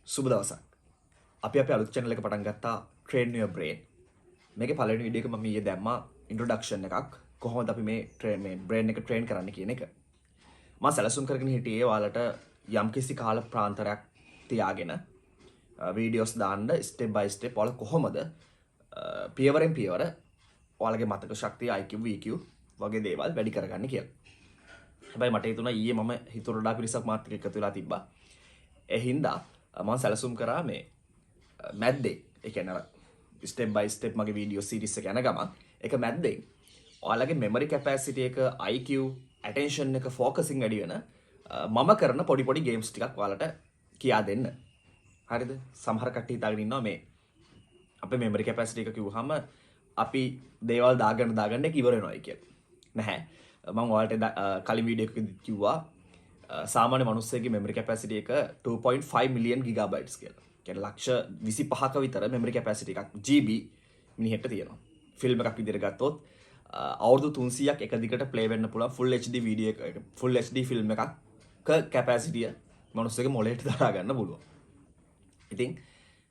සුබ දවසක්. අපි අපේ අලුත් channel එක පටන් ගත්තා Train Your Brain. මේකේ පළවෙනි වීඩියෝ එක මම ඊයේ දැම්මා introduction එකක්. කොහොමද අපි මේ brain එක train කරන්න කියන එක. මම සැලසුම් කරගෙන හිටියේ ඔයාලට යම්කිසි කාල ප්‍රාන්තරයක් තියාගෙන වීඩියෝස් දාන්න step by step ඔයාලා කොහොමද පියවරෙන් පියවර ඔයාලගේ මතක ශක්තිය IQ EQ වගේ දේවල් වැඩි කරගන්න කියලා. හැබැයි මට හිතුණා ඊයේ මම හිතුවට වඩා පිරිසක් මාත් එක්ක එකතු වෙලා තිබ්බා. ඒ හින්දා මම සැලසුම් කරා මේ මැද්දේ ඒ කියන්නේ ස්ටෙප් බයි ස්ටෙප් මගේ වීඩියෝ සීරීස් එක යන ගමන් ඒක මැද්දේ ඔයාලගේ මෙමරි කැපැසිටි එක IQ attention එක focusing වැඩි වෙන මම කරන පොඩි පොඩි ගේම්ස් ටිකක් ඔයාලට කියා දෙන්න. හරිද? සමහර කට්ටිය හිතාගෙන ඉන්නවා මේ අපේ මෙමරි කැපැසිටි එක කිව්වහම අපි දේවල් දාගන්න එක ඉවර වෙනවායි කියලා. නැහැ. මම ඔයාලට කලින් වීඩියෝ එකකදී කිව්වා සාමාන්‍ය මිනිස්සෙගේ මෙමරි කැපැසිටි එක 2.5 මිලියන් ගිගාබයිට්ස් කියලා. කියන්නේ ලක්ෂ 25ක විතර මෙමරි කැපැසිටි එකක් GB මිනිහෙට තියෙනවා. ෆිල්ම් එකක් විදිහට ගත්තොත් අවුරුදු 300ක් එක දිගට ප්ලේ වෙන්න පුළුවන් full HD වීඩියෝ එක full HD ෆිල්ම් එකක් කැපැසිටිය මිනිස්සුගේ මොළයට දරා ගන්න පුළුවන්. ඉතින්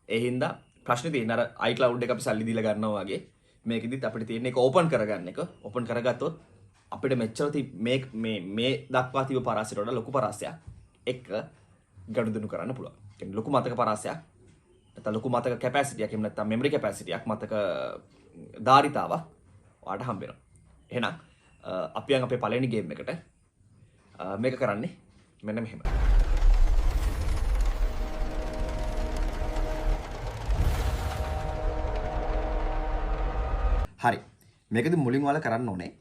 ඒ හින්දා ප්‍රශ්නේ තියෙන අර iCloud එක අපි සල්ලි දීලා ගන්නවා වගේ මේකෙදිත් අපිට තියෙන එක ඕපන් කරගන්න එක. ඕපන් කරගත්තොත් අපිට මෙච්චර මේ දක්වා තිබු පරාසයට වඩා ලොකු පරාසයක් එක ගනුදෙනු කරන්න පුළුවන්. කියන්නේ ලොකු මතක පරාසයක් නැත්නම් ලොකු මතක කැපැසිටියක් එහෙම නැත්නම් මෙමරි කැපැසිටියක් මතක ධාරිතාවක් ඔයාලට හම්බ වෙනවා. එහෙනම් අපි යන් අපේ පළවෙනි ගේම් එකට මේක කරන්නේ මෙන්න මෙහෙම. හරි. මේකදී මුලින් ඔයාලා කරන්න ඕනේ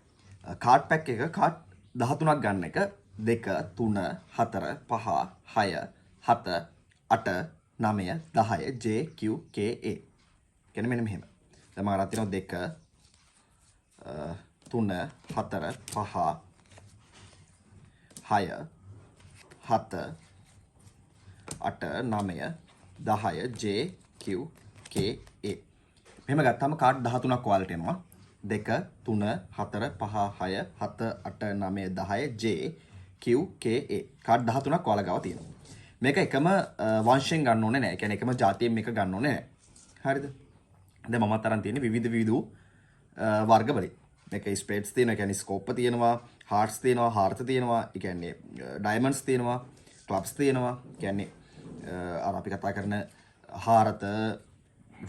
කාඩ් පැක් එක කාඩ් 13ක් ගන්න එක 2 3 4 5 6 7 8 9 10 J Q K A කියන්නේ මෙන්න මෙහෙම. දැන් මම අරන් තිනවා 2 3 4 5 6 7 8 9 10 J Q K A. මෙහෙම ගත්තාම කාඩ් 13ක් ඔයාලට එනවා. 2 3 4 5 6 7 8 9 10 J Q K A. Card 13ක් ඔයාලා ගාව තියෙනවා. මේක එකම වංශයෙන් ගන්න ඕනේ නැහැ. ඒ කියන්නේ එකම ජාතියෙන් මේක ගන්න ඕනේ නැහැ. හරිද? දැන් මමත් අරන් තියෙන්නේ විවිධ වර්ග වලින්. මේක ස්පේඩ්ස් තියෙනවා. ඒ කියන්නේ ස්කෝප් තියෙනවා, හાર્ට්ස් තියෙනවා, හාර්ත තියෙනවා. ඒ කියන්නේ ඩයමන්ඩ්ස් තියෙනවා, ක්ලබ්ස් තියෙනවා. ඒ කියන්නේ අර අපි කතා කරන හාරත,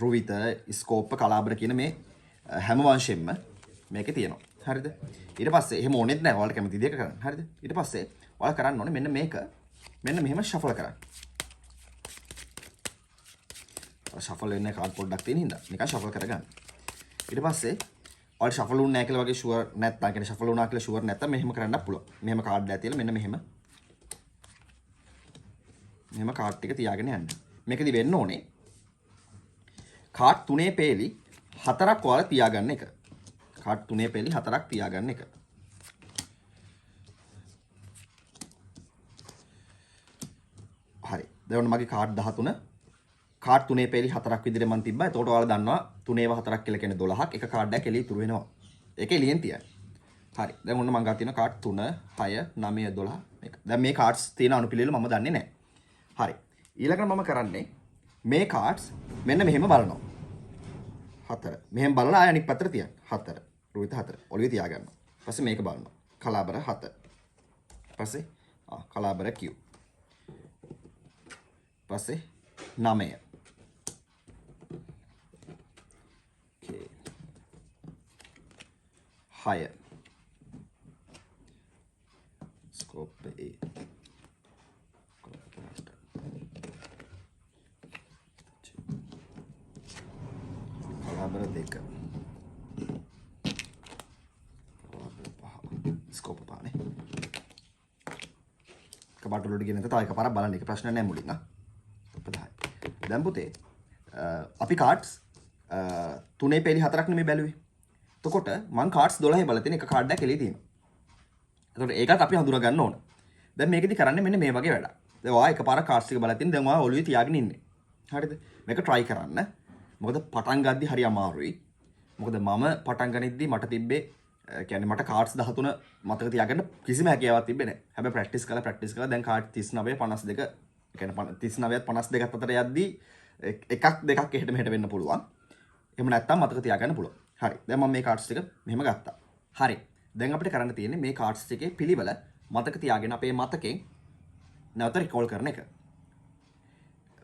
රුවිත, ස්කෝප්, කලාබර කියන මේ හැම වංශයෙන්ම මේකේ තියෙනවා. හරිද? ඊට පස්සේ එහෙම ඕනෙත් නැහැ. ඔයාලට කැමති විදිහට කරන්න. හරිද? ඊට පස්සේ ඔයාලා කරන්න ඕනේ මෙන්න මේක මෙන්න මෙහෙම ෂෆල් කරන්න. ෂෆල් වෙන්නේ කාඩ් පොඩ්ඩක් තියෙන හින්දා නිකන් ෂෆල් කරගන්න. ඊට පස්සේ ඔයාලා ෂෆල් වුණ නැහැ කියලා වගේ ෂුවර් නැත්නම් කියන්නේ ෂෆල් වුණා කියලා ෂුවර් නැත්නම් මෙහෙම කරන්නත් පුළුවන්. මෙහෙම කාඩ් එකක් තියලා මෙන්න මෙහෙම කාඩ් ටික තියාගෙන යන්න. මේකෙදි වෙන්න ඕනේ කාඩ් 3 පේලි 4ක් ඔයාලා තියාගන්න එක. කාඩ් 3 පේලි 4ක් තියාගන්න එක. හරි. දැන් ඔන්න මගේ කාඩ් 13 කාඩ් 3 පේලි 4ක් විදිහට මම තිබ්බා. එතකොට ඔයාලා දන්නවා 3ව 4ක් කියලා කියන්නේ 12ක්. එක කාඩ් එකක් එළිය ඉතුරු වෙනවා. ඒක එළියෙන් තියන්න. හරි. දැන් ඔන්න මම ගන්න තියෙන කාඩ් 3 6 9 12 මේක. දැන් මේ කාඩ්ස් තියෙන අනුපිළිවෙල මම දන්නේ නැහැ. හරි. ඊළඟට මම කරන්නේ මේ කාඩ්ස් මෙන්න මෙහෙම බලනවා. 4. මෙහෙම බලලා ආය අනිත් පැත්තට තියන්න. 4. රුවිත 4. ඔළුවේ තියාගන්න. ඊපස්සේ මේක බලනවා. කලාබර 7. ඊපස්සේ කලාබර Q. ඊපස්සේ 9. K. 6. Scope A. කලාබර 2. ස්කෝප් පානේ. කබාට වලට ගෙනත තව එකපාරක් බලන්න. ඒක ප්‍රශ්න නැහැ මුලින් ආ. දැන් පුතේ අපි කාඩ්ස් 3 පේලි 4ක් නෙමෙයි බැලුවේ. එතකොට මං කාඩ්ස් 12 බලලා තියෙන එක කාඩ් එකක් එළියේ තියෙනවා. එතකොට ඒකත් අපි හඳුනා ගන්න ඕන. දැන් මේකෙදි කරන්නේ මෙන්න මේ වගේ වැඩක්. දැන් ඔයා එකපාරක් කාඩ්ස් ටික බලලා තියෙන දැන් ඔයා ඔළුවේ තියාගෙන ඉන්නේ. හරිද? මේක try කරන්න. මොකද පටන් ගද්දි හරි අමාරුයි. මොකද මම පටන් ගනිද්දි මට තිබ්බේ කියන්නේ මට කාඩ්ස් 13 මතක තියාගන්න කිසිම හැකියාවක් තිබ්බේ නැහැ. හැබැයි ප්‍රැක්ටිස් කළා දැන් කාඩ් 39 52 කියන්නේ 39ත් 52ත් අතර යද්දී එකක් දෙකක් එහෙට මෙහෙට වෙන්න පුළුවන්. එහෙම නැත්නම් මතක තියාගන්න පුළුවන්. හරි. දැන් මම මේ කාඩ්ස් ටික මෙහෙම ගත්තා. හරි. දැන් අපිට කරන්න තියෙන්නේ මේ කාඩ්ස් ටිකේ පිළිවෙල මතක තියාගෙන අපේ මතකෙන් නැවත රිකෝල් කරන එක.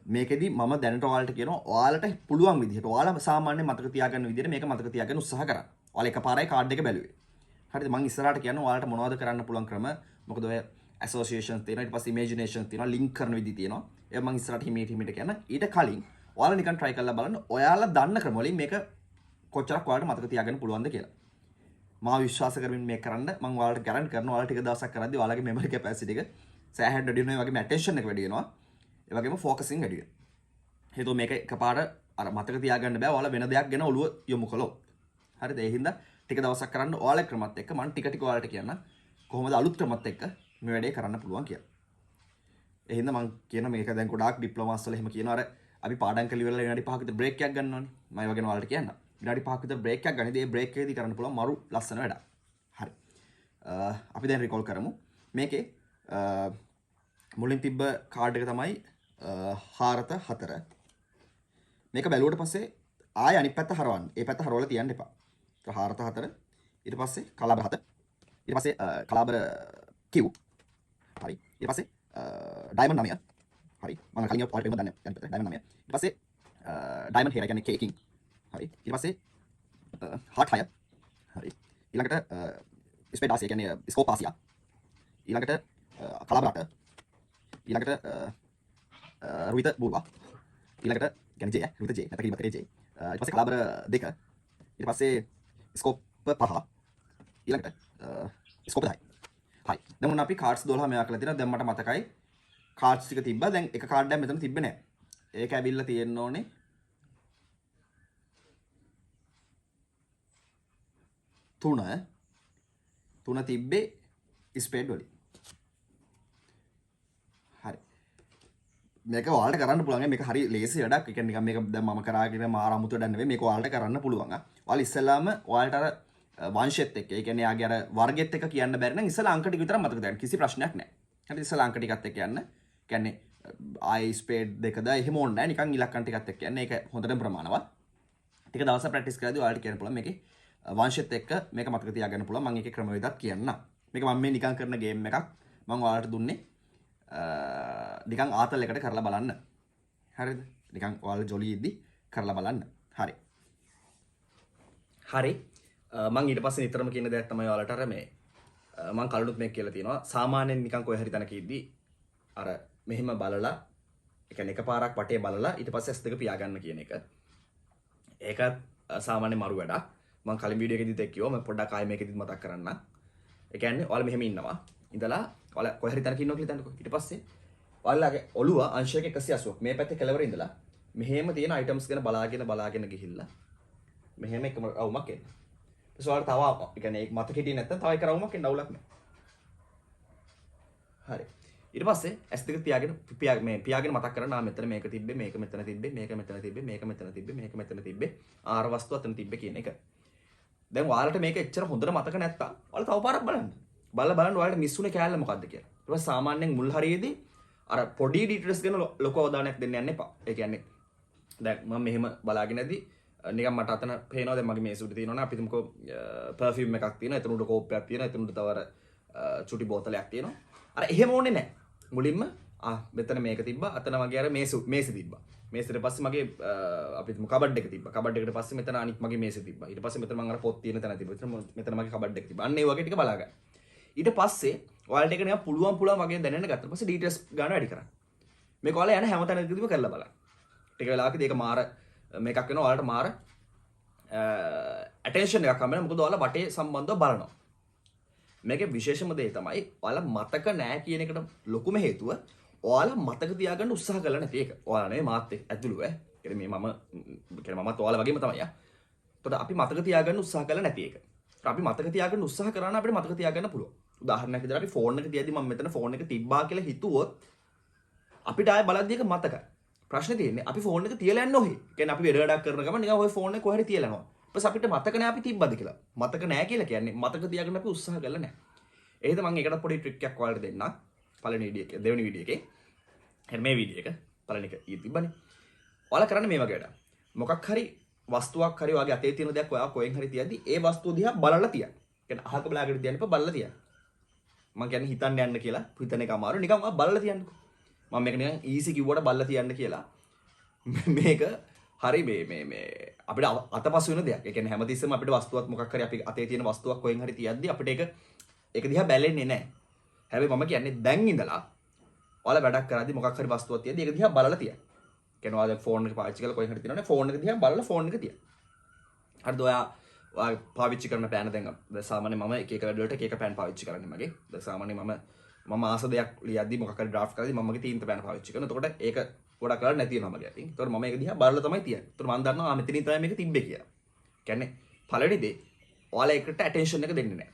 මේකෙදි මම දැනට ඔයාලට කියනවා ඔයාලට පුළුවන් විදිහට ඔයාලා සාමාන්‍ය මතක තියාගන්න විදිහට මේක මතක තියාගන්න උත්සාහ කරන්න. ඔයාලා එකපාරයි කාඩ් එක බැලුවේ. හරිද? මම ඉස්සරහට කියන්නේ ඔයාලට මොනවද කරන්න පුළුවන් ක්‍රම. මොකද ඔය ඇසෝසියේෂන්ස් තියෙනවා, ඊට පස්සේ ඉමේජිනේෂන්ස් තියෙනවා, ලින්ක් කරන විදි තියෙනවා. ඒක මම ඉස්සරහට හිමීට කියන්න. ඊට කලින් ඔයාලා නිකන් try කරලා බලන්න ඔයාලා දන්න ක්‍රම වලින් මේක කොච්චරක් ඔයාලට මතක තියාගන්න පුළුවන්ද කියලා. මම විශ්වාස කරමින් මේක කරන්න මම ඔයාලට ගැරන්ටි කරනවා ඔයාලා ටික දවසක් කරද්දී ඔයාලගේ මෙමරි කැපැසිටි එක සෑහෙන්න වැඩි වෙනවා. ඒ වගේම ඇටෙන්ෂන් එක වැඩි වෙනවා. ඒ වගේම ෆෝකසින් වැඩි වෙනවා. හේතුව මේක එකපාර අර මතක තියාගන්න බෑ. ඔයාලා වෙන දෙයක් ගැන ඔළුව යොමු කළොත්. හරිද? ඒ හින්දා ටික දවසක් කරන්න ඔයාලගේ ක්‍රමත් එක්ක මම ටික ටික ඔයාලට කියන්න කොහොමද අලුත් ක්‍රමත් එක්ක මේ වැඩේ කරන්න පුළුවන් කියලා. ඒ හින්දා මම කියන මේක දැන් ගොඩාක් ඩිප්ලෝමාස් වල එහෙම කියනවා අර අපි පාඩම් කරලා ඉවරලා විනාඩි 5ක විතර බ්‍රේක් එකක් ගන්නවනේ. මම ඒ වගේ ඔයාලට කියන්න. විනාඩි 5ක විතර බ්‍රේක් එකක් ගනිද්දී ඒ බ්‍රේක් එකේදී කරන්න පුළුවන් මරු ලස්සන වැඩක්. හරි. අපි දැන් රිකෝල් කරමු. මේකේ මුලින් තිබ්බ කාඩ් එක තමයි 4 මේක බැලුවට පස්සේ ආය අනිත් පැත්ත හරවන්න. ඒ පැත්ත හරවලා තියන්න එපා. 4 ඊට පස්සේ කලාබර 7 ඊට පස්සේ කලාබර Q හරි. ඊට පස්සේ ඩයමන්ඩ් 9 හරි. මම කලින් ඔයාලට පෙන්නන්න දන්නේ නැහැ. ඩයමන්ඩ් 9 ඊට පස්සේ ඩයමන්ඩ් හෙර කියන්නේ කේකින් හරි. ඊට පස්සේ හાર્ට් 6 හරි. ඊළඟට ස්පේඩ් ආසියා කියන්නේ ස්කෝප් ආසියා. ඊළඟට කලාබර 8 ඊළඟට රුවිත බූවා ඊළඟට කියන්නේ ජේ රුවිත ජේ නැත්නම් කිරිබත් ජේ ඊට පස්සේ කලාබර 2 ඊට පස්සේ ස්කෝප් 5 ඊළඟට ස්කෝප් 10 හයි දැන් මොන අපි කාඩ්ස් 12 මෙයා කරලා තියෙනවා දැන් මට මතකයි කාඩ්ස් ටික තිබ්බා දැන් එක කාඩ් එකක් මෙතන තිබ්බේ නැහැ ඒක ඇවිල්ලා තියෙන්න ඕනේ තුන තිබ්බේ ස්පේඩ් වලින් හරි මේක ඔයාලට කරන්න පුළුවන් මේක හරි ලේසි වැඩක් ඒ කියන්නේ නිකන් මේක දැන් මම කරාගෙන මාර අමුතු වැඩක් නෙවෙයි මේක ඔයාලට කරන්න පුළුවන් ඔයාලා ඉස්සෙල්ලාම ඔයාලට අර වංශෙත් එක්ක ඒ කියන්නේ යාගේ අර වර්ගෙත් එක්ක කියන්න බැරි නම් ඉස්සෙල්ලා අංක ටික විතර මතක තියාගන්න කිසි ප්‍රශ්නයක් නැහැ හරි ඉස්සෙල්ලා අංක ටිකත් එක්ක යන්න කියන්නේ I ස්පේඩ් දෙකද එහෙම ඕනේ නැහැ නිකන් ඉලක්කම් ටිකත් එක්ක යන්න ඒක හොඳටම ප්‍රමාණවත් ටික දවසක් ප්‍රැක්ටිස් කරද්දී ඔයාලට කියන්න පුළුවන් මේකේ වංශෙත් එක්ක මේක මතක තියාගන්න පුළුවන් මම ඒකේ ක්‍රමවේදත් කියන්න මේක මම මේ නිකන් කරන ගේම් එකක් මම ඔයාලට දුන්නේ නිකන් ආතල් එකට කරලා බලන්න හරිද නිකන් ඔයාලා ජොලි ඉද්දි කරලා බලන්න හරි මම ඊට පස්සේ නිතරම කියන දෙයක් තමයි ඔයාලට අර මේ මම කලුණුත් මේක කියලා තියෙනවා සාමාන්‍යයෙන් නිකන් කොයි හරි තැනක ඉද්දි අර මෙහෙම බලලා ඒ කියන්නේ එකපාරක් වටේ බලලා ඊට පස්සේ S2 පියාගන්න කියන එක ඒක සාමාන්‍ය මරු වැඩක් මම කලින් වීඩියෝ එකේදීත් එක්ක කිව්වා මම පොඩ්ඩක් ආයෙ මේකෙදිත් මතක් කරන්න ඒ කියන්නේ ඔයාලා මෙහෙම ඉන්නවා ඉඳලා ඔයාලා කොයි හරි තැනක ඉන්නවා කියලා හිතන්නකෝ ඊට පස්සේ ඔයාලගේ ඔළුව අංශයක 180ක් මේ පැත්තේ කෙළවර ඉඳලා මෙහෙම තියෙන අයිටම්ස් ගැන බලාගෙන ගිහිල්ලා මෙහෙම එකම අවුමක් එන්න. ඊට පස්සේ ඔයාලට තව ඒ කියන්නේ ඒක මතක හිටියේ නැත්නම් තව එක අවුමක් එන්න අවුලක් නැහැ. හරි. ඊට පස්සේ S2 පියාගෙන මතක් කරන්න මෙතන මේක තිබ්බේ මේක මෙතන තිබ්බේ මේක මෙතන තිබ්බේ මේක මෙතන තිබ්බේ මේක මෙතන තිබ්බේ ආර වස්තු අතන තිබ්බේ කියන එක. දැන් ඔයාලට මේක එච්චර හොඳට මතක නැත්තම් ඔයාලා තව පාරක් බලන්න. බලන්න ඔයාලට මිස් වුනේ කෑල්ල මොකද්ද කියලා. ඊට පස්සේ සාමාන්‍යයෙන් මුල් හරියේදී අර පොඩි ඩීටේල්ස් ගැන ලොකු අවධානයක් දෙන්න යන්න එපා. ඒ කියන්නේ දැන් මම මෙහෙම බලාගෙන ඇද්දි නිකන් මට අතන පේනවා දැන් මගේ මේස උඩ තියෙනවනේ අපි තුමුකෝ පර්ෆියුම් එකක් තියෙනවා එතන උඩ කෝප්පයක් තියෙනවා එතන උඩ තව අර චුටි බෝතලයක් තියෙනවා. අර එහෙම ඕනේ නැහැ. මුලින්ම මෙතන මේක තිබ්බා අතන වගේ අර මේසෙ තිබ්බා. මේසෙට පස්සේ මගේ අපි තුමු කබඩ් එක තිබ්බා. කබඩ් එකට පස්සේ මෙතන අනිත් මගේ මේසෙ තිබ්බා. ඊට පස්සේ මෙතන මම අර පොත් තියෙන තැන තිබ්බා. මෙතන මගේ කබඩ් එක තිබ්බා. අන්න ඒ වගේ ටික බලා ගන්න. ඊට පස්සේ ඔයාලට ඒක නිකන් පුළුවන් වගේ දැනෙන්න ගත්තා. පස්සේ ඩීටේල්ස් ගන්න වැඩි කරන්න. මේක ඔයාලා යන හැම තැනකදීම කරලා බලන්න. ටික වෙලාවකදී ඒක මාර මේකක් වෙනවා ඔයාලට මාර ඇටෙන්ෂන් එකක් හම්බ වෙනවා. මොකද ඔයාලා වටේ සම්බන්ධව බලනවා. මේකේ විශේෂම දේ තමයි ඔයාලා මතක නැහැ කියන එකට ලොකුම හේතුව ඔයාලා මතක තියාගන්න උත්සාහ කරලා නැති එක. ඔයාලා නෙවෙයි මාත් ඇතුළු ඈ. ඒ මේ මමත් ඔයාලා වගේම තමයි. එතකොට අපි මතක තියාගන්න උත්සාහ කරලා නැති එක. අපි මතක තියාගන්න උත්සාහ කරා නම් අපිට මතක තියාගන්න පුළුවන්. උදාහරණයක් විදිහට අපි ෆෝන් එක තියදී මම මෙතන ෆෝන් එක තිබ්බා කියලා හිතුවොත් අපිට ආයෙ බලද්දී ඒක මතකයි. ප්‍රශ්නේ තියෙන්නේ අපි ෆෝන් එක තියලා යන්න ඕනේ. කියන්නේ අපි වැඩක් කරන ගමන් නිකන් ඔය ෆෝන් එක කොහරි තියලා යනවා. ඊපස් අපිට මතක නැහැ අපි තිබ්බද කියලා. මතක නැහැ කියලා කියන්නේ මතක තියාගන්න අපි උත්සාහ කරලා නැහැ. එහෙනම් මම ඒකට පොඩි ට්‍රික් එකක් ඔයාලට දෙන්නම්. පළවෙනි වීඩියෝ එකේ දෙවෙනි වීඩියෝ එකේ. එහෙනම් මේ වීඩියෝ එක පළවෙනි එක ඊ තිබ්බනේ. ඔයාලා කරන්නේ මේ වගේ වැඩක්. මොකක් හරි වස්තුවක් හරි ඔයාගේ අතේ තියෙන දෙයක් ඔයා කොහෙන් හරි තියද්දි ඒ වස්තුව දිහා බලලා තියන්න. කියන්නේ අහක බලාගෙන තියන්න එපා බලලා තියන්න. මම කියන්නේ හිතන්න යන්න කියලා හිතන එක අමාරු. නිකන් ඔයා බලලා තියන්නකෝ. මම මේක නිකන් ඊසි කිව්වට බලලා තියන්න කියලා. මේක හරි මේ අපිට අතපසු වෙන දෙයක්. ඒ කියන්නේ හැමතිස්සෙම අපිට වස්තුවක් මොකක් හරි අපි අතේ තියෙන වස්තුවක් කොහෙන් හරි තියද්දි අපිට ඒක දිහා බැලෙන්නේ නැහැ. හැබැයි මම කියන්නේ දැන් ඉඳලා ඔයාලා වැඩක් කරද්දි මොකක් හරි වස්තුවක් තියද්දි ඒක දිහා බලලා තියන්න. කියන්නේ ඔයාලා ෆෝන් එක පාවිච්චි කරලා කොහෙන් හරි තියනවනේ ෆෝන් එක දිහා බලලා ෆෝන් එක තියන්න. හරිද? ඔයා පාවිච්චි කරන පෑන දැන් සාමාන්‍ය මම එක එක වැඩවලට එක එක පෑන් පාවිච්චි කරන්නේ මගේ. දැන් සාමාන්‍ය මම ආස දෙයක් ලියද්දි මොකක් හරි ඩ්‍රාෆ්ට් කරද්දි මම මගේ තීන්ත පෑන පාවිච්චි කරනවා. එතකොට ඒක ගොඩක් කරලා නැති වෙනවා මගේ අතින්. එතකොට මම ඒක දිහා බලලා තමයි තියන්නේ. එතකොට මම දන්නවා මෙතනින් තමයි මේක තිබ්බේ කියලා. කියන්නේ පළවෙනි දේ ඔයාලා ඒකට ඇටෙන්ෂන් එක දෙන්නේ නැහැ.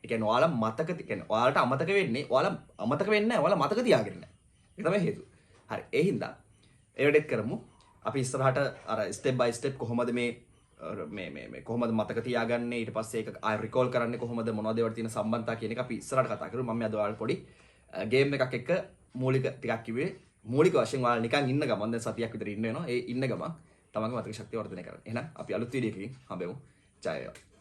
ඒ කියන්නේ ඔයාලා මතක කියන්නේ ඔයාලට අමතක වෙන්නේ ඔයාලා අමතක වෙන්නේ නැහැ. ඔයාලා මතක තියාගෙන නැහැ. ඒක තමයි හේතුව. හරි. ඒ හින්දා ඒ වැඩේත් කරමු. අපි ඉස්සරහට අර ස්ටෙප් බයි ස්ටෙප් කොහොමද මේ කොහොමද මතක තියාගන්නේ ඊට පස්සේ ඒක ආය රිකෝල් කරන්නේ කොහොමද මොනවද ඒවට තියෙන සම්බන්ධතා කියන එක අපි ඉස්සරහට කතා කරමු. මම අද ඔයාලට පොඩි ගේම් එකක් එක්ක මූලික ටිකක් කිව්වේ. මූලික වශයෙන් ඔයාලා නිකන් ඉන්න ගමන් දැන් සතියක් විතර ඉන්න වෙනවා. ඒ ඉන්න ගමන් තමන්ගේ මතක ශක්තිය වර්ධනය කරන්න. එහෙනම් අපි අලුත් වීඩියෝ එකකින් හම්බෙමු. ජය වේවා.